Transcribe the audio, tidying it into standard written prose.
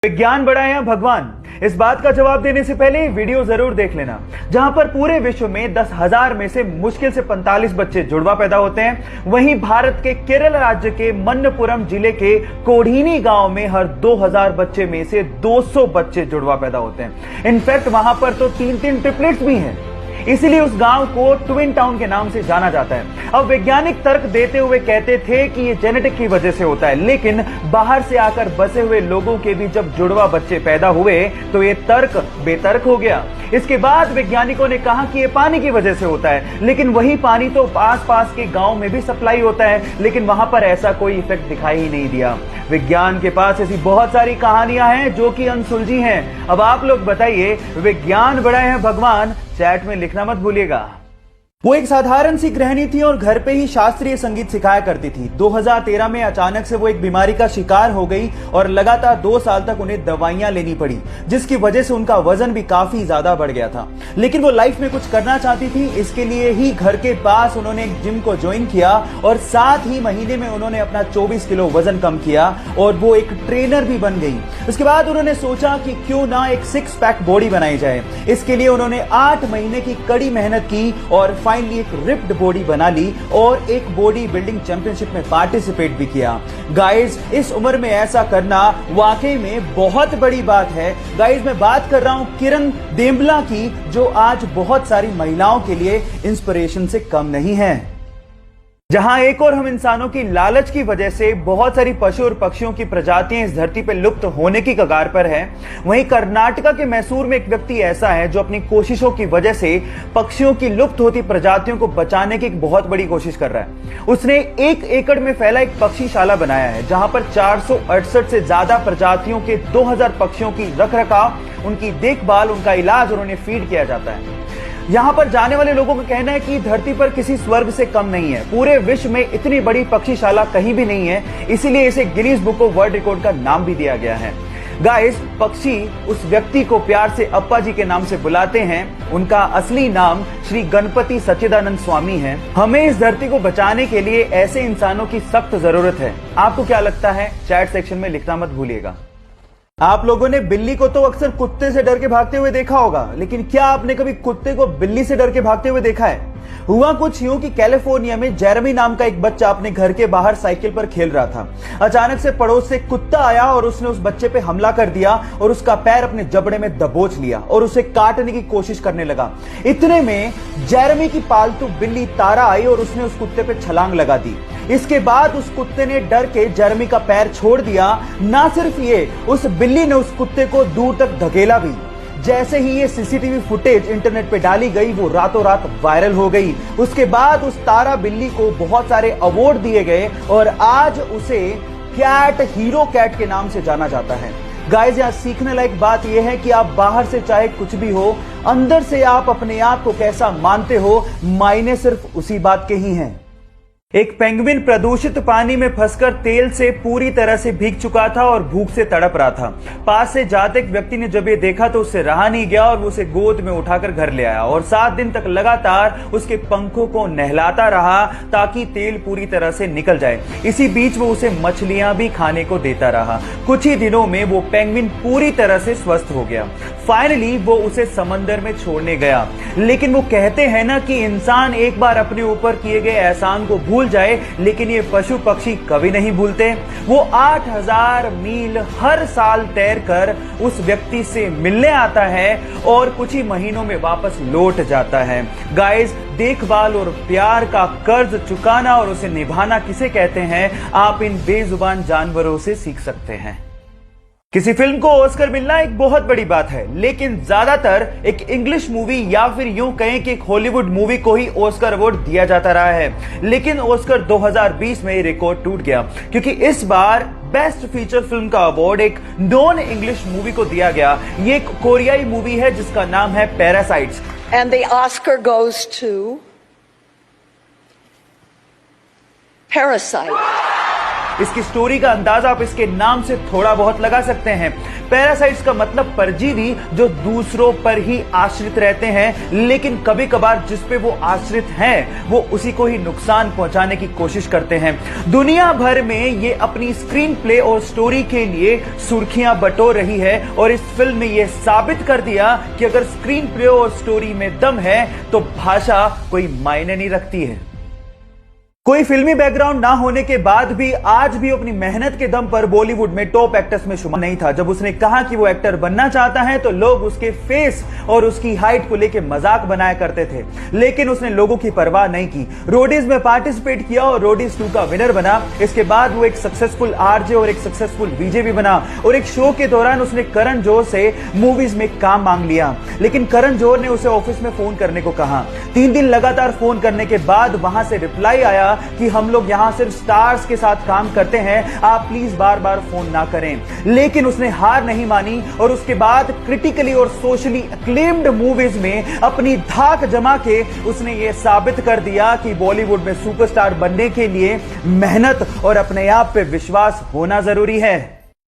विज्ञान बड़ा है या भगवान, इस बात का जवाब देने से पहले वीडियो जरूर देख लेना, जहां पर पूरे विश्व में 10,000 में से मुश्किल से 45 बच्चे जुड़वा पैदा होते हैं। वहीं भारत के केरल राज्य के मन्नपुरम जिले के कोढ़ीनी गांव में हर 2000 बच्चे में से 200 बच्चे जुड़वा पैदा होते हैं। इनफैक्ट वहां पर तो 3-3 ट्रिपलेट्स भी हैं। इसीलिए उस गांव को ट्विन टाउन के नाम से जाना जाता है। अब वैज्ञानिक तर्क देते हुए कहते थे कि ये जेनेटिक की वजह से होता है, लेकिन बाहर से आकर बसे हुए लोगों के भी जब जुड़वा बच्चे पैदा हुए तो ये तर्क बेतर्क हो गया। इसके बाद वैज्ञानिकों ने कहा कि ये पानी की वजह से होता है, लेकिन वही पानी तो आस-पास के गांव में भी सप्लाई होता है, लेकिन वहां पर ऐसा कोई इफेक्ट दिखाई ही नहीं दिया। विज्ञान के पास ऐसी बहुत सारी कहानियां हैं जो कि अनसुलझी हैं। अब आप लोग बताइए, विज्ञान बड़ा है भगवान? चैट में लिखना मत भूलिएगा। वो एक साधारण सी गृहिणी थी और घर पे ही शास्त्रीय संगीत सिखाया करती थी। 2013 में अचानक से वो एक बीमारी का शिकार हो गई और लगातार 2 साल तक उन्हें दवाइयां लेनी पड़ी, जिसकी वजह से उनका वजन भी काफी ज्यादा बढ़ गया था। लेकिन वो लाइफ में कुछ करना चाहती थी, इसके लिए ही घर के पास उन्होंने एक जिम को ज्वाइन किया और साथ ही महीने में उन्होंने अपना 24 किलो वजन कम किया और वो एक ट्रेनर भी बन गई। उसके बाद उन्होंने सोचा कि क्यों ना एक 6 पैक बॉडी बनाई जाए। इसके लिए उन्होंने 8 महीने की कड़ी मेहनत की और फाइनली एक रिप्ड बॉडी बना ली और एक बॉडी बिल्डिंग चैंपियनशिप में पार्टिसिपेट भी किया। गाइस, इस उम्र में ऐसा करना वाकई में बहुत बड़ी बात है। गाइस, मैं बात कर रहा हूं किरण देम्बला की, जो आज बहुत सारी महिलाओं के लिए इंस्पिरेशन से कम नहीं है। जहां एक और हम इंसानों की लालच की वजह से बहुत सारी पशु और पक्षियों की प्रजातियां इस धरती पर लुप्त होने की कगार पर है, वहीं कर्नाटका के मैसूर में एक व्यक्ति ऐसा है जो अपनी कोशिशों की वजह से पक्षियों की लुप्त होती प्रजातियों को बचाने की एक बहुत बड़ी कोशिश कर रहा है। उसने 1 एकड़ में फैला एक पक्षीशाला बनाया है, जहां पर 468 से ज्यादा प्रजातियों के 2000 पक्षियों की रखरखाव, उनकी देखभाल, उनका इलाज और उन्हें फीड किया जाता है। यहां पर जाने वाले लोगों का कहना है कि धरती पर किसी स्वर्ग से कम नहीं है। पूरे विश्व में इतनी बड़ी पक्षीशाला कहीं भी नहीं है, इसीलिए इसे Guinness book of world record का नाम भी दिया गया है। गाइस, पक्षी उस व्यक्ति को प्यार से अप्पा जी के नाम से बुलाते हैं। उनका असली नाम श्री गणपति सच्चिदानंद स्वामी है। हमें इस धरती को बचाने के लिए ऐसे इंसानों की सख्त जरूरत है। आपको क्या लगता है? चैट सेक्शन में लिखना मत भूलिएगा। आप लोगों ने बिल्ली को तो अक्सर कुत्ते से डर के भागते हुए देखा होगा, लेकिन क्या आपने कभी कुत्ते को बिल्ली से डर के भागते हुए देखा है? हुआ कुछ यूं कि कैलिफोर्निया में जेरेमी नाम का एक बच्चा अपने घर के बाहर साइकिल पर खेल रहा था। अचानक से पड़ोस से कुत्ता आया और उसने उस बच्चे पे हमला कर दिया और उसका पैर अपने जबड़े में दबोच लिया और उसे काटने की कोशिश करने लगा। इतने में जेरेमी की पालतू बिल्ली तारा आई और उसने उस कुत्ते पे छलांग लगा दी। इसके बाद उस कुत्ते ने डर के जेरेमी का पैर छोड़ दिया। ना सिर्फ ये, उस बिल्ली ने उस कुत्ते को दूर तक धकेला भी। जैसे ही ये सीसीटीवी फुटेज इंटरनेट पे डाली गई, वो रातों रात वायरल हो गई। उसके बाद उस तारा बिल्ली को बहुत सारे अवार्ड दिए गए और आज उसे कैट हीरो कैट के नाम से जाना जाता है। गाइस, यहां सीखने लायक बात यह है कि आप बाहर से चाहे कुछ भी हो, अंदर से आप अपने आप को कैसा मानते हो, मायने सिर्फ उसी बात के ही हैं। एक पेंगुइन प्रदूषित पानी में फंसकर तेल से पूरी तरह से भीग चुका था और भूख से तड़प रहा था। पास से जाते एक व्यक्ति ने जब ये देखा तो उससे रहा नहीं गया और वो उसे गोद में उठाकर घर ले आया और 7 दिन तक लगातार उसके पंखों को नहलाता रहा ताकि तेल पूरी तरह से निकल जाए। इसी बीच वो उसे मछलियां भी खाने को देता रहा। कुछ ही दिनों में वो पेंगुइन पूरी तरह से स्वस्थ हो गया। फाइनली वो उसे समंदर में छोड़ने गया। लेकिन वो कहते हैं ना कि इंसान एक बार अपने ऊपर किए गए एहसान को भूल जाए, लेकिन ये पशु पक्षी कभी नहीं भूलते। वो 8000 मील हर साल तैरकर उस व्यक्ति से मिलने आता है और कुछ ही महीनों में वापस लौट जाता है। गाइस, देखभाल और प्यार का कर्ज चुकाना और उसे निभाना किसे कहते हैं, आप इन बेजुबान जानवरों से सीख सकते हैं। किसी फिल्म को ऑस्कर मिलना एक बहुत बड़ी बात है, लेकिन ज्यादातर एक इंग्लिश मूवी या फिर यूं कहें कि एक हॉलीवुड मूवी को ही ऑस्कर अवार्ड दिया जाता रहा है। लेकिन ऑस्कर 2020 में रिकॉर्ड टूट गया, क्योंकि इस बार बेस्ट फीचर फिल्म का अवार्ड एक नॉन इंग्लिश मूवी को दिया गया। ये एक कोरियाई मूवी है जिसका नाम है Parasites. And the Oscar goes to Parasite. इसकी स्टोरी का अंदाजा आप इसके नाम से थोड़ा बहुत लगा सकते हैं। पैरासाइट्स का मतलब परजीवी जो दूसरों पर ही आश्रित रहते हैं, लेकिन कभी कभार जिस पे वो आश्रित हैं वो उसी को ही नुकसान पहुंचाने की कोशिश करते हैं। दुनिया भर में ये अपनी स्क्रीन प्ले और स्टोरी के लिए सुर्खियां बटोर रही है और इस फिल्म ने यह साबित कर दिया कि अगर स्क्रीन प्ले और स्टोरी में दम है तो भाषा कोई मायने नहीं रखती है। कोई फिल्मी बैकग्राउंड ना होने के बाद भी आज भी अपनी मेहनत के दम पर बॉलीवुड में टॉप एक्टर्स में शुमार नहीं था। जब उसने कहा कि वो एक्टर बनना चाहता है तो लोग उसके फेस और उसकी हाइट को लेकर मजाक बनाया करते थे, लेकिन उसने लोगों की परवाह नहीं की। रोडीज में पार्टिसिपेट किया और रोडीज 2 का विनर बना। इसके बाद वो एक सक्सेसफुल आरजे और एक सक्सेसफुल वीजे भी बना और एक शो के दौरान उसने करण जौहर से मूवीज में काम मांग लिया, लेकिन करण जौहर ने उसे ऑफिस में फोन करने को कहा। 3 दिन लगातार फोन करने के बाद वहां से रिप्लाई आया कि हम लोग यहां सिर्फ स्टार्स के साथ काम करते हैं, आप प्लीज बार बार फोन ना करें। लेकिन उसने हार नहीं मानी और उसके बाद क्रिटिकली और सोशली एक्लेम्ड मूवीज में अपनी धाक जमा के उसने ये साबित कर दिया कि बॉलीवुड में सुपरस्टार बनने के लिए मेहनत और अपने आप पे विश्वास होना जरूरी है।